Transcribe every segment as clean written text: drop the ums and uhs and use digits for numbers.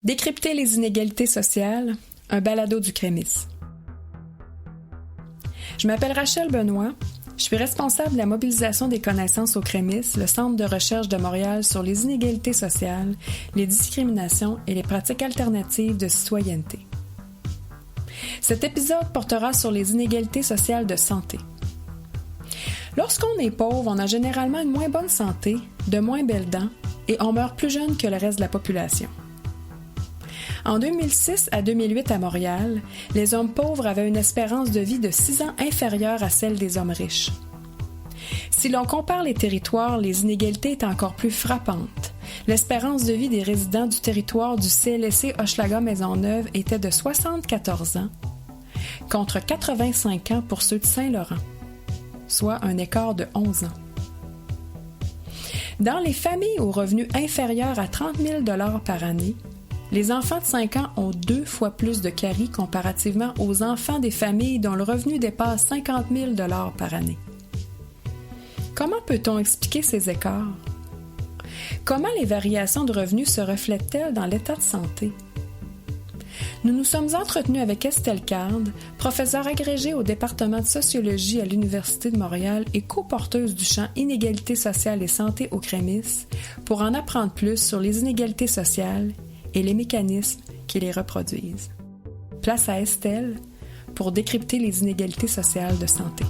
Décrypter les inégalités sociales, un balado du Crémis. Je m'appelle Rachel Benoît, je suis responsable de la mobilisation des connaissances au Crémis, le Centre de recherche de Montréal sur les inégalités sociales, les discriminations et les pratiques alternatives de citoyenneté. Cet épisode portera sur les inégalités sociales de santé. Lorsqu'on est pauvre, on a généralement une moins bonne santé, de moins belles dents et on meurt plus jeune que le reste de la population. En 2006 à 2008 à Montréal, les hommes pauvres avaient une espérance de vie de 6 ans inférieure à celle des hommes riches. Si l'on compare les territoires, les inégalités étaient encore plus frappantes. L'espérance de vie des résidents du territoire du CLSC Hochelaga-Maisonneuve était de 74 ans, contre 85 ans pour ceux de Saint-Laurent, soit un écart de 11 ans. Dans les familles aux revenus inférieurs à 30 000 $ par année, les enfants de 5 ans ont 2 fois plus de caries comparativement aux enfants des familles dont le revenu dépasse 50 000 $ par année. Comment peut-on expliquer ces écarts? Comment les variations de revenus se reflètent-elles dans l'état de santé? Nous nous sommes entretenus avec Estelle Card, professeure agrégée au département de sociologie à l'Université de Montréal et coporteuse du champ Inégalités sociales et santé au Crémis, pour en apprendre plus sur les inégalités sociales et les mécanismes qui les reproduisent. Place à Estelle pour décrypter les inégalités sociales de santé.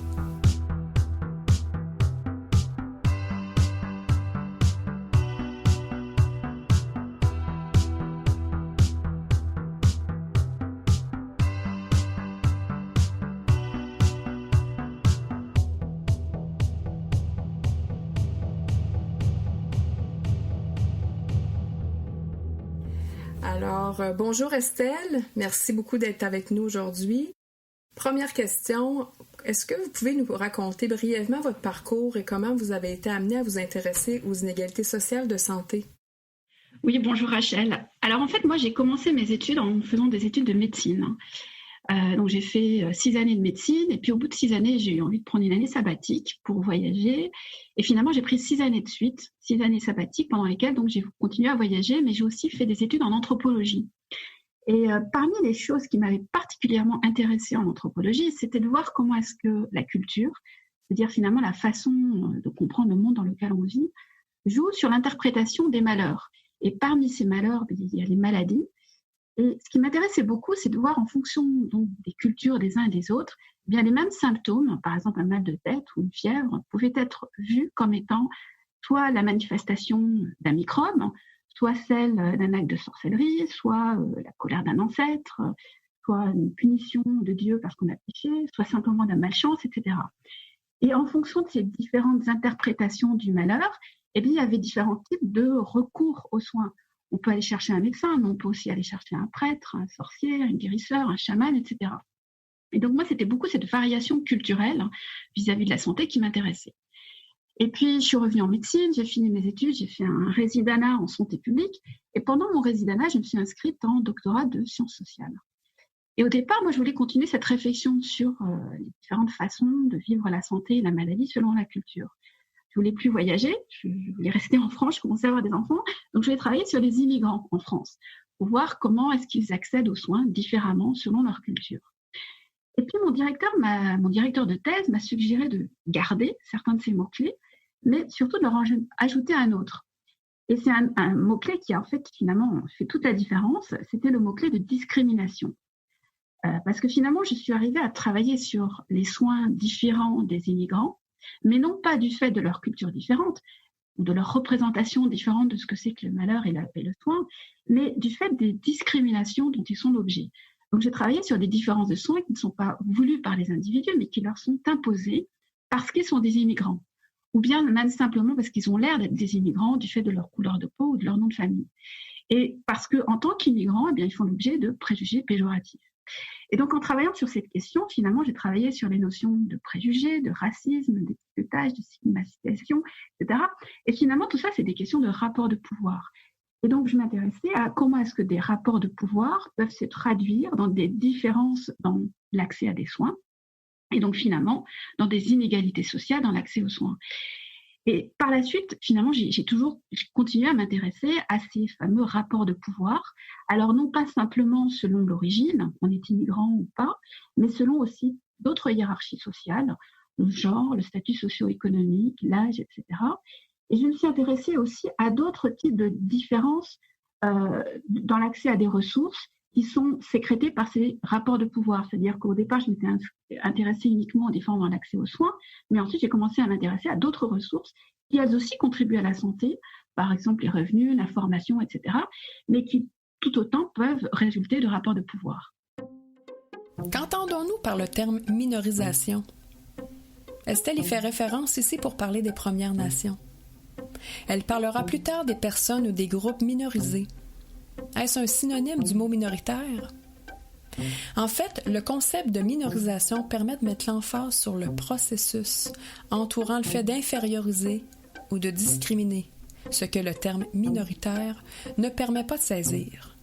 Alors, bonjour Estelle, merci beaucoup d'être avec nous aujourd'hui. Première question, est-ce que vous pouvez nous raconter brièvement votre parcours et comment vous avez été amenée à vous intéresser aux inégalités sociales de santé? Oui, bonjour Rachel. Alors en fait, moi j'ai commencé mes études en faisant des études de médecine. Donc j'ai fait 6 années de médecine et puis au bout de 6 années, j'ai eu envie de prendre une année sabbatique pour voyager. Et finalement, j'ai pris 6 années de suite, 6 années sabbatiques pendant lesquelles donc j'ai continué à voyager, mais j'ai aussi fait des études en anthropologie. Et parmi les choses qui m'avaient particulièrement intéressée en anthropologie, c'était de voir comment est-ce que la culture, c'est-à-dire finalement la façon de comprendre le monde dans lequel on vit, joue sur l'interprétation des malheurs. Et parmi ces malheurs, il y a les maladies. Et ce qui m'intéressait beaucoup, c'est de voir en fonction donc, des cultures des uns et des autres, eh bien les mêmes symptômes, par exemple un mal de tête ou une fièvre, pouvaient être vus comme étant soit la manifestation d'un microbe, soit celle d'un acte de sorcellerie, soit la colère d'un ancêtre, soit une punition de Dieu parce qu'on a péché, soit simplement d'un malchance, etc. Et en fonction de ces différentes interprétations du malheur, eh bien, il y avait différents types de recours aux soins. On peut aller chercher un médecin, mais on peut aussi aller chercher un prêtre, un sorcier, un guérisseur, un chaman, etc. Et donc moi, c'était beaucoup cette variation culturelle vis-à-vis de la santé qui m'intéressait. Et puis, je suis revenue en médecine, j'ai fini mes études, j'ai fait un résidanat en santé publique. Et pendant mon résidanat, je me suis inscrite en doctorat de sciences sociales. Et au départ, moi, je voulais continuer cette réflexion sur les différentes façons de vivre la santé et la maladie selon la culture. Je voulais plus voyager, je voulais rester en France, je commençais à avoir des enfants, donc je voulais travailler sur les immigrants en France, pour voir comment est-ce qu'ils accèdent aux soins différemment selon leur culture. Et puis mon directeur de thèse m'a suggéré de garder certains de ces mots-clés, mais surtout de leur ajouter un autre. Et c'est un mot-clé qui a en fait finalement fait toute la différence, c'était le mot-clé de discrimination. Parce que finalement, je suis arrivée à travailler sur les soins différents des immigrants, mais non pas du fait de leur culture différente, ou de leur représentation différente de ce que c'est que le malheur et le soin, mais du fait des discriminations dont ils sont l'objet. Donc j'ai travaillé sur des différences de soins qui ne sont pas voulues par les individus, mais qui leur sont imposées parce qu'ils sont des immigrants, ou bien même simplement parce qu'ils ont l'air d'être des immigrants du fait de leur couleur de peau ou de leur nom de famille. Et parce qu'en tant qu'immigrants, eh bien, ils font l'objet de préjugés péjoratifs. Et donc, en travaillant sur cette question, finalement, j'ai travaillé sur les notions de préjugés, de racisme, d'étiquetage, de stigmatisation, etc. Et finalement, tout ça, c'est des questions de rapport de pouvoir. Et donc, je m'intéressais à comment est-ce que des rapports de pouvoir peuvent se traduire dans des différences dans l'accès à des soins, et donc finalement, dans des inégalités sociales dans l'accès aux soins. Et par la suite, finalement, j'ai continué à m'intéresser à ces fameux rapports de pouvoir. Alors, non pas simplement selon l'origine, on est immigrant ou pas, mais selon aussi d'autres hiérarchies sociales, le genre, le statut socio-économique, l'âge, etc. Et je me suis intéressée aussi à d'autres types de différences dans l'accès à des ressources qui sont sécrétées par ces rapports de pouvoir. C'est-à-dire qu'au départ, je m'étais intéressée uniquement aux différences dans l'accès aux soins, mais ensuite, j'ai commencé à m'intéresser à d'autres ressources qui, elles aussi, contribuent à la santé, par exemple les revenus, la formation, etc., mais qui, tout autant, peuvent résulter de rapports de pouvoir. Qu'entendons-nous par le terme « minorisation » ? Estelle y fait référence ici pour parler des Premières Nations. Elle parlera plus tard des personnes ou des groupes minorisés. Est-ce un synonyme du mot minoritaire? En fait, le concept de minorisation permet de mettre l'emphase sur le processus entourant le fait d'inférioriser ou de discriminer, ce que le terme minoritaire ne permet pas de saisir.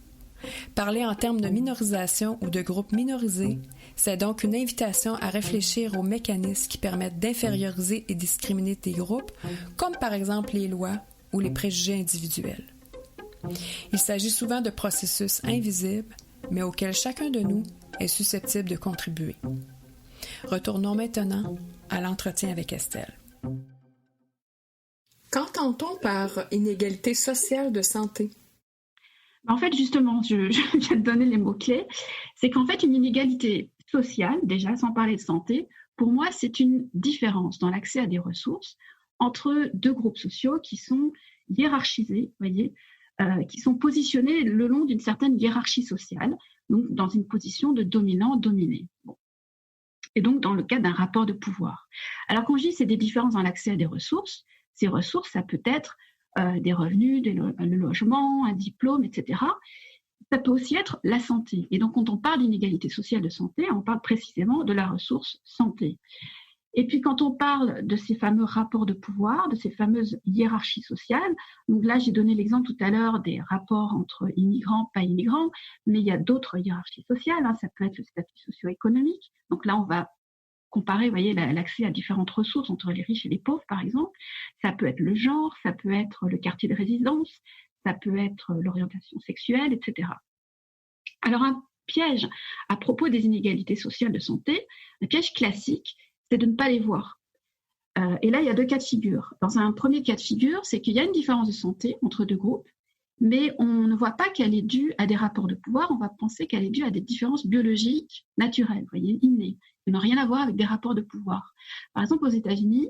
Parler en termes de minorisation ou de groupe minorisé, c'est donc une invitation à réfléchir aux mécanismes qui permettent d'inférioriser et discriminer des groupes, comme par exemple les lois ou les préjugés individuels. Il s'agit souvent de processus invisibles, mais auxquels chacun de nous est susceptible de contribuer. Retournons maintenant à l'entretien avec Estelle. Qu'entend-on par inégalité sociale de santé? En fait, justement, je viens de donner les mots-clés. C'est qu'en fait, une inégalité sociale, déjà, sans parler de santé, pour moi, c'est une différence dans l'accès à des ressources entre deux groupes sociaux qui sont hiérarchisés, voyez, qui sont positionnés le long d'une certaine hiérarchie sociale, donc dans une position de dominant-dominé. Bon. Et donc, dans le cadre d'un rapport de pouvoir. Alors, quand je dis c'est des différences dans l'accès à des ressources, ces ressources, ça peut être des revenus, le logement, un diplôme, etc. Ça peut aussi être la santé. Et donc, quand on parle d'inégalité sociale de santé, on parle précisément de la ressource santé. Et puis, quand on parle de ces fameux rapports de pouvoir, de ces fameuses hiérarchies sociales, donc là, j'ai donné l'exemple tout à l'heure des rapports entre immigrants, pas immigrants, mais il y a d'autres hiérarchies sociales, hein, ça peut être le statut socio-économique. Donc là, on va comparer, vous voyez, l'accès à différentes ressources entre les riches et les pauvres, par exemple. Ça peut être le genre, ça peut être le quartier de résidence, ça peut être l'orientation sexuelle, etc. Alors, un piège à propos des inégalités sociales de santé, un piège classique, c'est de ne pas les voir. Et là, il y a deux cas de figure. Dans un premier cas de figure, c'est qu'il y a une différence de santé entre deux groupes, mais on ne voit pas qu'elle est due à des rapports de pouvoir, on va penser qu'elle est due à des différences biologiques naturelles, vous voyez, innées, qui n'ont rien à voir avec des rapports de pouvoir. Par exemple, aux États-Unis,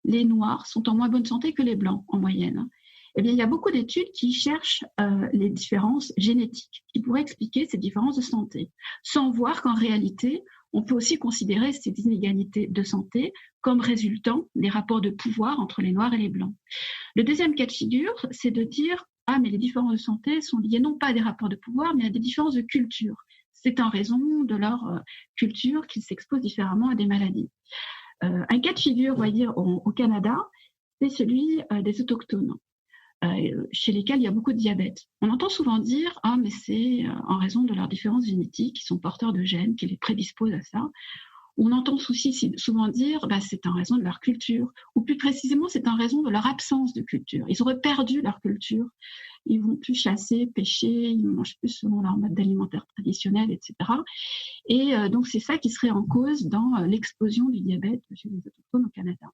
les Noirs sont en moins bonne santé que les Blancs, en moyenne. Eh bien, il y a beaucoup d'études qui cherchent les différences génétiques, qui pourraient expliquer ces différences de santé, sans voir qu'en réalité, on peut aussi considérer ces inégalités de santé comme résultant des rapports de pouvoir entre les Noirs et les Blancs. Le deuxième cas de figure, c'est de dire « Ah, mais les différences de santé sont liées non pas à des rapports de pouvoir, mais à des différences de culture. C'est en raison de leur culture qu'ils s'exposent différemment à des maladies. » Un cas de figure, on va dire, au Canada, c'est celui des autochtones, chez lesquels il y a beaucoup de diabète. On entend souvent dire « Ah, mais c'est en raison de leurs différences génétiques, qui sont porteurs de gènes, qui les prédisposent à ça. » On entend aussi souvent dire « C'est en raison de leur culture », ou plus précisément, c'est en raison de leur absence de culture. Ils auraient perdu leur culture, ils vont plus chasser, pêcher, ils mangent plus selon leur mode alimentaire traditionnel, etc. Et donc, c'est ça qui serait en cause dans l'explosion du diabète chez les autochtones au Canada.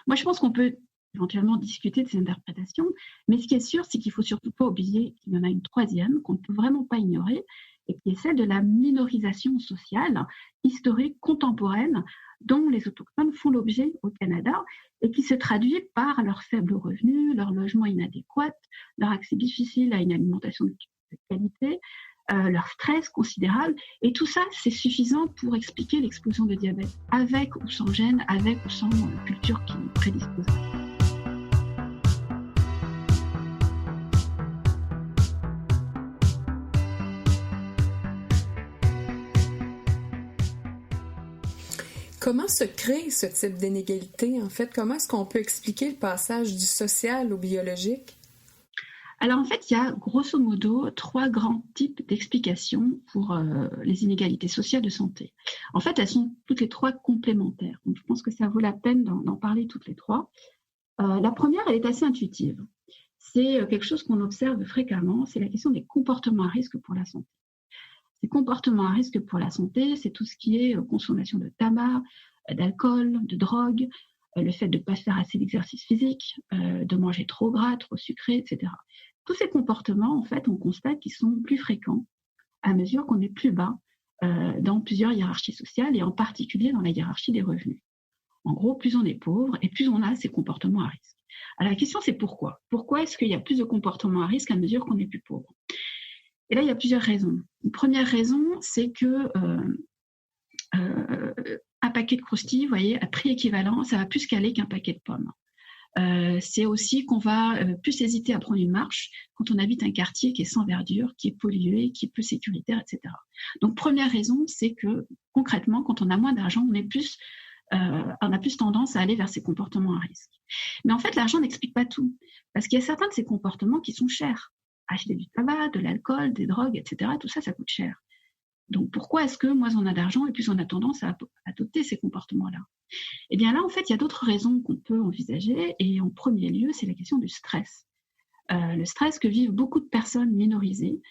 Moi, je pense qu'on peut éventuellement discuter de ces interprétations, mais ce qui est sûr, c'est qu'il ne faut surtout pas oublier qu'il y en a une troisième qu'on ne peut vraiment pas ignorer, et qui est celle de la minorisation sociale, historique, contemporaine, dont les autochtones font l'objet au Canada, et qui se traduit par leurs faibles revenus, leur logement inadéquat, leur accès difficile à une alimentation de qualité, leur stress considérable, et tout ça, c'est suffisant pour expliquer l'explosion de diabète, avec ou sans gènes, avec ou sans culture qui prédispose. Comment se crée ce type d'inégalité, en fait? Comment est-ce qu'on peut expliquer le passage du social au biologique? Alors, en fait, il y a grosso modo 3 grands types d'explications pour les inégalités sociales de santé. En fait, elles sont toutes les 3 complémentaires. Donc, je pense que ça vaut la peine d'en parler toutes les 3. La première, elle est assez intuitive. C'est quelque chose qu'on observe fréquemment, c'est la question des comportements à risque pour la santé. Ces comportements à risque pour la santé, c'est tout ce qui est consommation de tabac, d'alcool, de drogue, le fait de ne pas faire assez d'exercice physique, de manger trop gras, trop sucré, etc. Tous ces comportements, en fait, on constate qu'ils sont plus fréquents à mesure qu'on est plus bas dans plusieurs hiérarchies sociales et en particulier dans la hiérarchie des revenus. En gros, plus on est pauvre et plus on a ces comportements à risque. Alors la question, c'est pourquoi ? Pourquoi est-ce qu'il y a plus de comportements à risque à mesure qu'on est plus pauvre ? Et là, il y a plusieurs raisons. Une première raison, c'est que un paquet de croustilles, vous voyez, à prix équivalent, ça va plus se caler qu'un paquet de pommes. C'est aussi qu'on va plus hésiter à prendre une marche quand on habite un quartier qui est sans verdure, qui est pollué, qui est peu sécuritaire, etc. Donc, première raison, c'est que concrètement, quand on a moins d'argent, on a plus tendance à aller vers ces comportements à risque. Mais en fait, l'argent n'explique pas tout, parce qu'il y a certains de ces comportements qui sont chers. Acheter du tabac, de l'alcool, des drogues, etc., tout ça, ça coûte cher. Donc, pourquoi est-ce que moins on a d'argent et plus on a tendance à adopter ces comportements-là ? Eh bien là, en fait, il y a d'autres raisons qu'on peut envisager, et en premier lieu, c'est la question du stress. Le stress que vivent beaucoup de personnes minorisées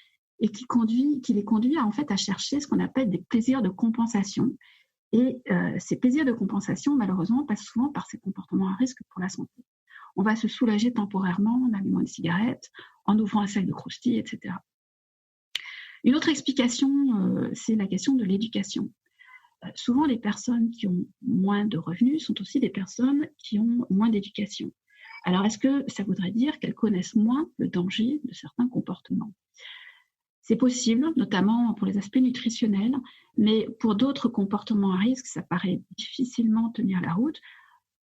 et qui les conduit en fait à chercher ce qu'on appelle des plaisirs de compensation. Et ces plaisirs de compensation, malheureusement, passent souvent par ces comportements à risque pour la santé. On va se soulager temporairement en allumant une cigarette, en ouvrant un sac de croustilles, etc. Une autre explication, c'est la question de l'éducation. Souvent, les personnes qui ont moins de revenus sont aussi des personnes qui ont moins d'éducation. Alors, est-ce que ça voudrait dire qu'elles connaissent moins le danger de certains comportements ? C'est possible, notamment pour les aspects nutritionnels, mais pour d'autres comportements à risque, ça paraît difficilement tenir la route.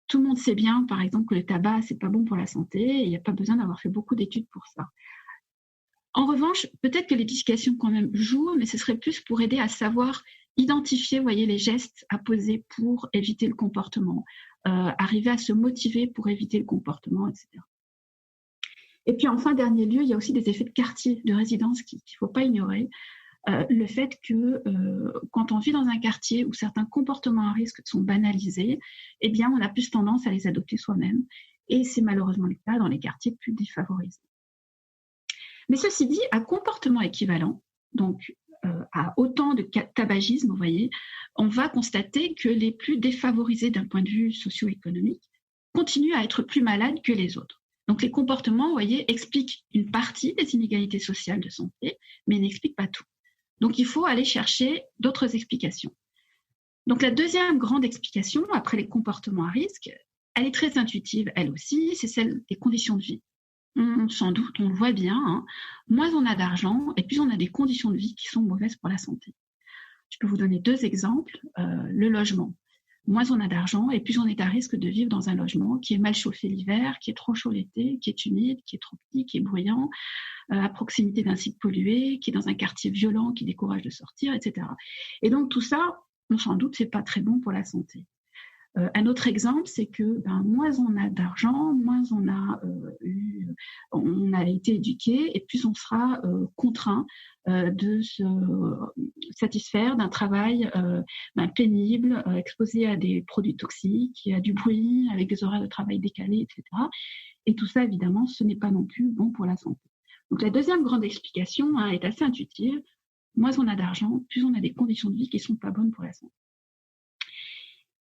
Tout le monde sait bien, par exemple, que le tabac, c'est pas bon pour la santé, et il n'y a pas besoin d'avoir fait beaucoup d'études pour ça. En revanche, peut-être que l'éducation quand même joue, mais ce serait plus pour aider à savoir identifier, voyez, les gestes à poser pour éviter le comportement, arriver à se motiver pour éviter le comportement, etc. Et puis, enfin, dernier lieu, il y a aussi des effets de quartier, de résidence qu'il ne faut pas ignorer. Le fait que quand on vit dans un quartier où certains comportements à risque sont banalisés, eh bien, on a plus tendance à les adopter soi-même. Et c'est malheureusement le cas dans les quartiers plus défavorisés. Mais ceci dit, à comportement équivalent, donc à autant de tabagisme, vous voyez, on va constater que les plus défavorisés d'un point de vue socio-économique continuent à être plus malades que les autres. Donc les comportements, vous voyez, expliquent une partie des inégalités sociales de santé, mais n'expliquent pas tout. Donc il faut aller chercher d'autres explications. Donc la deuxième grande explication, après les comportements à risque, elle est très intuitive, elle aussi, c'est celle des conditions de vie. Sans doute, on le voit bien, hein, moins on a d'argent et plus on a des conditions de vie qui sont mauvaises pour la santé. Je peux vous donner deux exemples. Le logement. Moins on a d'argent et plus on est à risque de vivre dans un logement qui est mal chauffé l'hiver, qui est trop chaud l'été, qui est humide, qui est trop petit, qui est bruyant, à proximité d'un site pollué, qui est dans un quartier violent, qui décourage de sortir, etc. Et donc tout ça, sans doute, c'est pas très bon pour la santé. Un autre exemple, c'est que moins on a d'argent, moins on a été éduqué, et plus on sera contraint de se satisfaire d'un travail pénible, exposé à des produits toxiques, à du bruit, avec des horaires de travail décalés, etc. Et tout ça, évidemment, ce n'est pas non plus bon pour la santé. Donc la deuxième grande explication est assez intuitive. Moins on a d'argent, plus on a des conditions de vie qui ne sont pas bonnes pour la santé.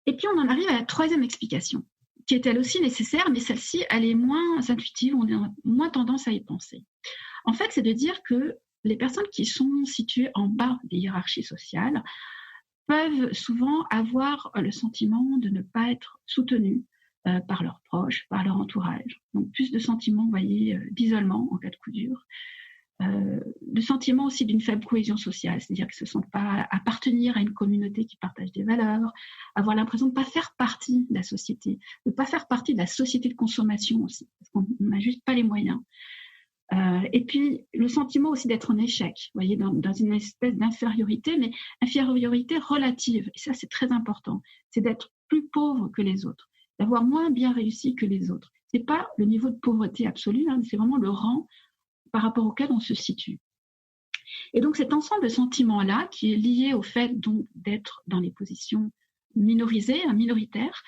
Et puis, on en arrive à la troisième explication, qui est elle aussi nécessaire, mais celle-ci, elle est moins intuitive, on a moins tendance à y penser. En fait, c'est de dire que les personnes qui sont situées en bas des hiérarchies sociales peuvent souvent avoir le sentiment de ne pas être soutenues par leurs proches, par leur entourage. Donc, plus de sentiments, vous voyez, d'isolement en cas de coup dur. Le sentiment aussi d'une faible cohésion sociale, c'est-à-dire qu'ils ne se sentent pas appartenir à une communauté qui partage des valeurs, avoir l'impression de ne pas faire partie de la société, de ne pas faire partie de la société de consommation aussi, parce qu'on n'a juste pas les moyens. Et puis, le sentiment aussi d'être en échec, vous voyez, dans une espèce d'infériorité, mais infériorité relative, et ça c'est très important, c'est d'être plus pauvre que les autres, d'avoir moins bien réussi que les autres. Ce n'est pas le niveau de pauvreté absolu, mais c'est vraiment le rang par rapport auquel on se situe. Et donc cet ensemble de sentiments-là, qui est lié au fait donc d'être dans les positions minorisées, minoritaires,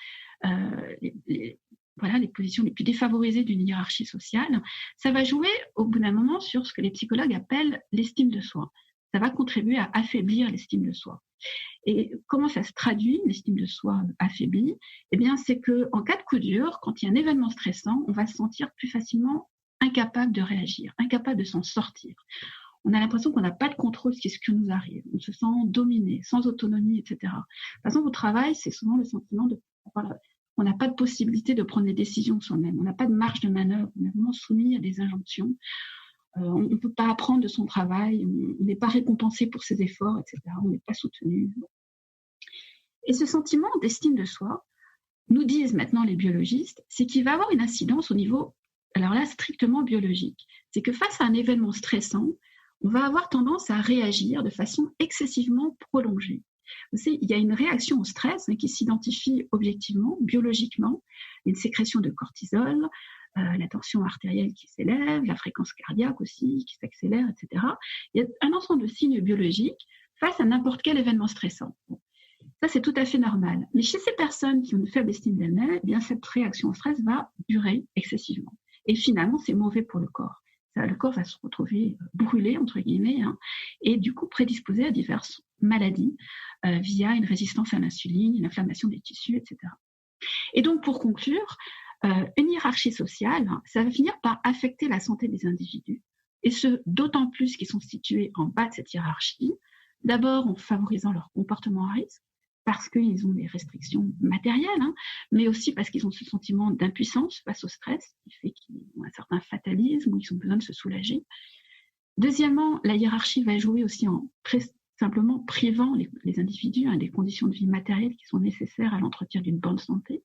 voilà, les positions les plus défavorisées d'une hiérarchie sociale, ça va jouer au bout d'un moment sur ce que les psychologues appellent l'estime de soi. Ça va contribuer à affaiblir l'estime de soi. Et comment ça se traduit, l'estime de soi affaiblie? Eh bien, c'est qu'en cas de coup dur, quand il y a un événement stressant, on va se sentir plus facilement incapable de réagir, incapable de s'en sortir. On a l'impression qu'on n'a pas de contrôle sur ce qui nous arrive. On se sent dominé, sans autonomie, etc. De toute façon, au travail, c'est souvent le sentiment de... Voilà, on n'a pas de possibilité de prendre des décisions soi-même. On n'a pas de marge de manœuvre. On est vraiment soumis à des injonctions. On ne peut pas apprendre de son travail. On n'est pas récompensé pour ses efforts, etc. On n'est pas soutenu. Et ce sentiment d'estime de soi, nous disent maintenant les biologistes, c'est qu'il va avoir une incidence au niveau, alors là, strictement biologique. C'est que face à un événement stressant, on va avoir tendance à réagir de façon excessivement prolongée. Vous savez, il y a une réaction au stress qui s'identifie objectivement, biologiquement, une sécrétion de cortisol, la tension artérielle qui s'élève, la fréquence cardiaque aussi qui s'accélère, etc. Il y a un ensemble de signes biologiques face à n'importe quel événement stressant. Ça, c'est tout à fait normal. Mais chez ces personnes qui ont une faible estime d'elles-mêmes, eh bien, cette réaction au stress va durer excessivement. Et finalement, c'est mauvais pour le corps. Le corps va se retrouver brûlé, entre guillemets, et du coup prédisposé à diverses maladies via une résistance à l'insuline, une inflammation des tissus, etc. Et donc, pour conclure, une hiérarchie sociale, ça va finir par affecter la santé des individus, et ce, d'autant plus qu'ils sont situés en bas de cette hiérarchie, d'abord en favorisant leur comportement à risque, parce qu'ils ont des restrictions matérielles, mais aussi parce qu'ils ont ce sentiment d'impuissance face au stress, qui fait qu'ils ont un certain fatalisme, ou ils ont besoin de se soulager. Deuxièmement, la hiérarchie va jouer aussi en simplement privant les individus des conditions de vie matérielles qui sont nécessaires à l'entretien d'une bonne santé.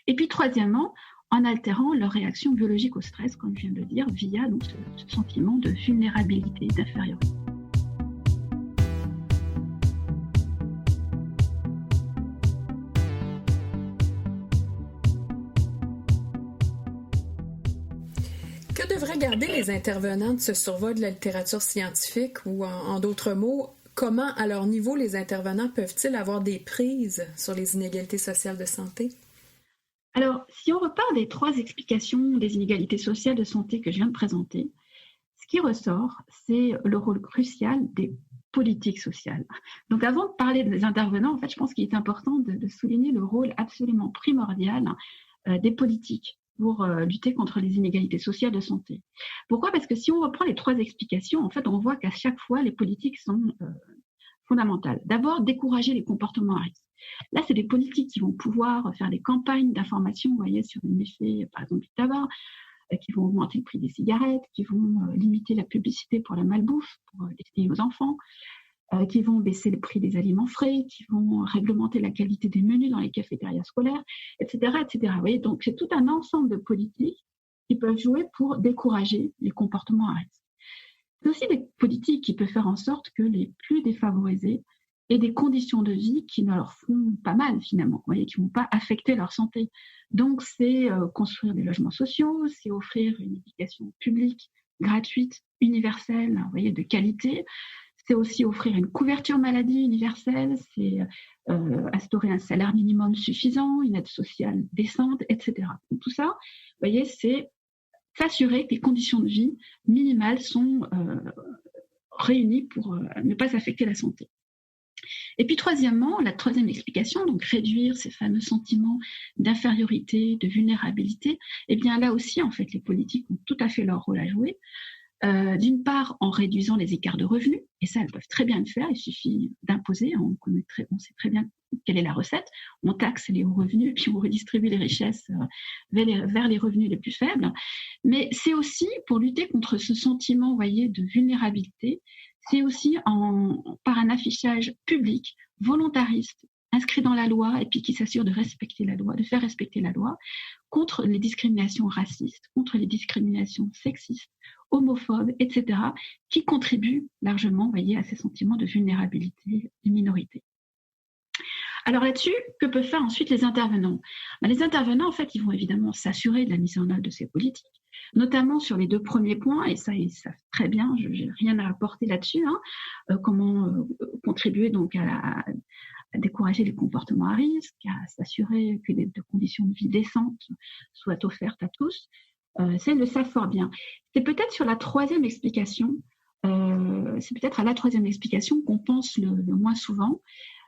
Et puis troisièmement, en altérant leur réaction biologique au stress, comme je viens de le dire, via donc, ce sentiment de vulnérabilité, d'infériorité. Que devraient garder les intervenants de ce survol de la littérature scientifique ou, en d'autres mots, comment, à leur niveau, les intervenants peuvent-ils avoir des prises sur les inégalités sociales de santé? Alors, si on repart des 3 explications des inégalités sociales de santé que je viens de présenter, ce qui ressort, c'est le rôle crucial des politiques sociales. Donc, avant de parler des intervenants, en fait, je pense qu'il est important de souligner le rôle absolument primordial des politiques pour lutter contre les inégalités sociales de santé. Pourquoi ? Parce que si on reprend les 3 explications, en fait, on voit qu'à chaque fois, les politiques sont fondamentales. D'abord, décourager les comportements à risque. Là, c'est des politiques qui vont pouvoir faire des campagnes d'information, vous voyez, sur les méfaits, par exemple, du tabac, qui vont augmenter le prix des cigarettes, qui vont limiter la publicité pour la malbouffe, pour destiner aux enfants, qui vont baisser le prix des aliments frais, qui vont réglementer la qualité des menus dans les cafétérias scolaires, etc., etc. Vous voyez, donc c'est tout un ensemble de politiques qui peuvent jouer pour décourager les comportements à risque. C'est aussi des politiques qui peuvent faire en sorte que les plus défavorisés aient des conditions de vie qui ne leur font pas mal finalement, vous voyez, qui ne vont pas affecter leur santé. Donc c'est construire des logements sociaux, c'est offrir une éducation publique, gratuite, universelle, vous voyez, de qualité. C'est aussi offrir une couverture maladie universelle, c'est instaurer un salaire minimum suffisant, une aide sociale décente, etc. Donc, tout ça, vous voyez, c'est s'assurer que les conditions de vie minimales sont réunies pour ne pas affecter la santé. Et puis troisièmement, la troisième explication, donc réduire ces fameux sentiments d'infériorité, de vulnérabilité, eh bien là aussi, en fait, les politiques ont tout à fait leur rôle à jouer. D'une part, en réduisant les écarts de revenus, et ça, elles peuvent très bien le faire, il suffit d'imposer, on sait très bien quelle est la recette, on taxe les hauts revenus, puis on redistribue les richesses vers les revenus les plus faibles, mais c'est aussi pour lutter contre ce sentiment, vous voyez, de vulnérabilité, c'est aussi par un affichage public, volontariste, inscrit dans la loi, et puis qui s'assure de respecter la loi, de faire respecter la loi, contre les discriminations racistes, contre les discriminations sexistes, homophobes, etc., qui contribuent largement, vous voyez, à ces sentiments de vulnérabilité des minorités. Alors là-dessus, que peuvent faire ensuite les intervenants ? Les intervenants, en fait, ils vont évidemment s'assurer de la mise en œuvre de ces politiques, notamment sur les 2 premiers points, et ça, ils savent très bien, je n'ai rien à apporter là-dessus, comment contribuer donc à décourager les comportements à risque, à s'assurer que des conditions de vie décentes soient offertes à tous. Ça, ils le savent fort bien. C'est peut-être sur la troisième explication, c'est peut-être à la troisième explication qu'on pense le moins souvent.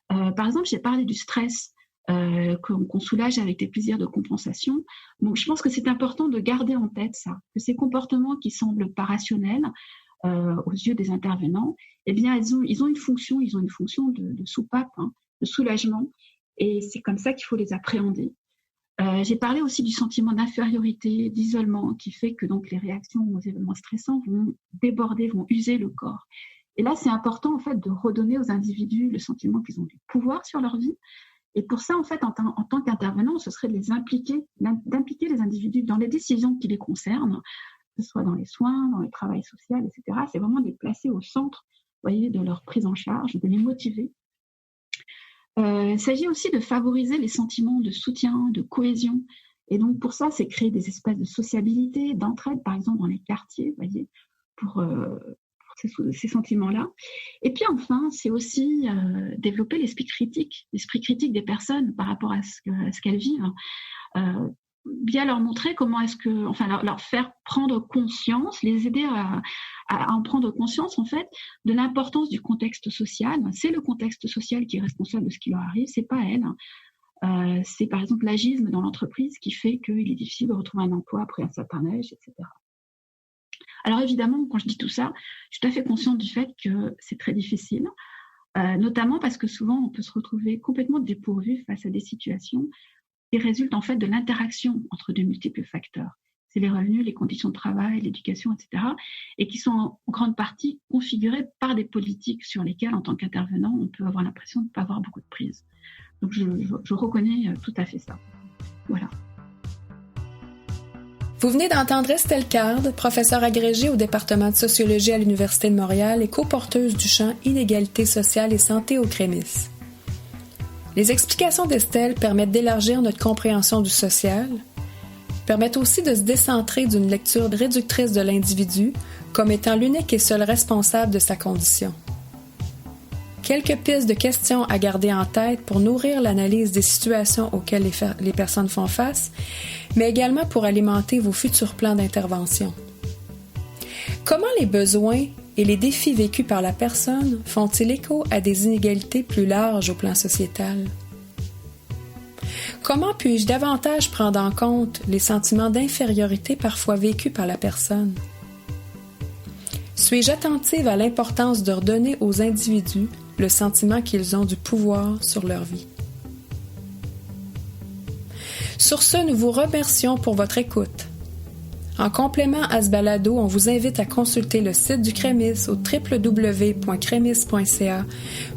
Par exemple, j'ai parlé du stress qu'on soulage avec des plaisirs de compensation. Donc, je pense que c'est important de garder en tête ça, que ces comportements qui semblent pas rationnels aux yeux des intervenants, eh bien, ils ont une fonction de soupape, de soulagement, et c'est comme ça qu'il faut les appréhender. J'ai parlé aussi du sentiment d'infériorité, d'isolement, qui fait que donc les réactions aux événements stressants vont déborder, vont user le corps. Et là, c'est important en fait de redonner aux individus le sentiment qu'ils ont du pouvoir sur leur vie. Et pour ça, en fait, en tant qu'intervenant, ce serait de les d'impliquer les individus dans les décisions qui les concernent, que ce soit dans les soins, dans le travail social, etc. C'est vraiment de les placer au centre, vous voyez, de leur prise en charge, de les motiver. Il s'agit aussi de favoriser les sentiments de soutien, de cohésion. Et donc, pour ça, c'est créer des espaces de sociabilité, d'entraide, par exemple, dans les quartiers, vous voyez, pour ces sentiments-là. Et puis, enfin, c'est aussi développer l'esprit critique des personnes par rapport à ce qu'elles vivent. Bien leur montrer comment est-ce que, enfin, leur faire prendre conscience, les aider à en prendre conscience, en fait, de l'importance du contexte social. C'est le contexte social qui est responsable de ce qui leur arrive, c'est pas elles. C'est par exemple l'agisme dans l'entreprise qui fait qu'il est difficile de retrouver un emploi après un certain âge, etc. Alors évidemment, quand je dis tout ça, je suis tout à fait consciente du fait que c'est très difficile, notamment parce que souvent on peut se retrouver complètement dépourvu face à des situations qui résultent en fait de l'interaction entre de multiples facteurs. C'est les revenus, les conditions de travail, l'éducation, etc. et qui sont en grande partie configurés par des politiques sur lesquelles, en tant qu'intervenant, on peut avoir l'impression de ne pas avoir beaucoup de prise. Donc je reconnais tout à fait ça. Voilà. Vous venez d'entendre Estelle Card, professeure agrégée au département de sociologie à l'Université de Montréal et coporteuse du champ Inégalité sociale et santé au CREMIS. Les explications d'Estelle permettent d'élargir notre compréhension du social, permettent aussi de se décentrer d'une lecture réductrice de l'individu comme étant l'unique et seul responsable de sa condition. Quelques pistes de questions à garder en tête pour nourrir l'analyse des situations auxquelles les personnes font face, mais également pour alimenter vos futurs plans d'intervention. Comment les besoins et les défis vécus par la personne font-ils écho à des inégalités plus larges au plan sociétal? Comment puis-je davantage prendre en compte les sentiments d'infériorité parfois vécus par la personne? Suis-je attentive à l'importance de redonner aux individus le sentiment qu'ils ont du pouvoir sur leur vie? Sur ce, nous vous remercions pour votre écoute. En complément à ce balado, on vous invite à consulter le site du CREMIS au www.cremis.ca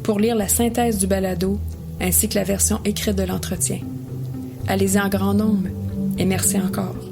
pour lire la synthèse du balado ainsi que la version écrite de l'entretien. Allez-y en grand nombre et merci encore.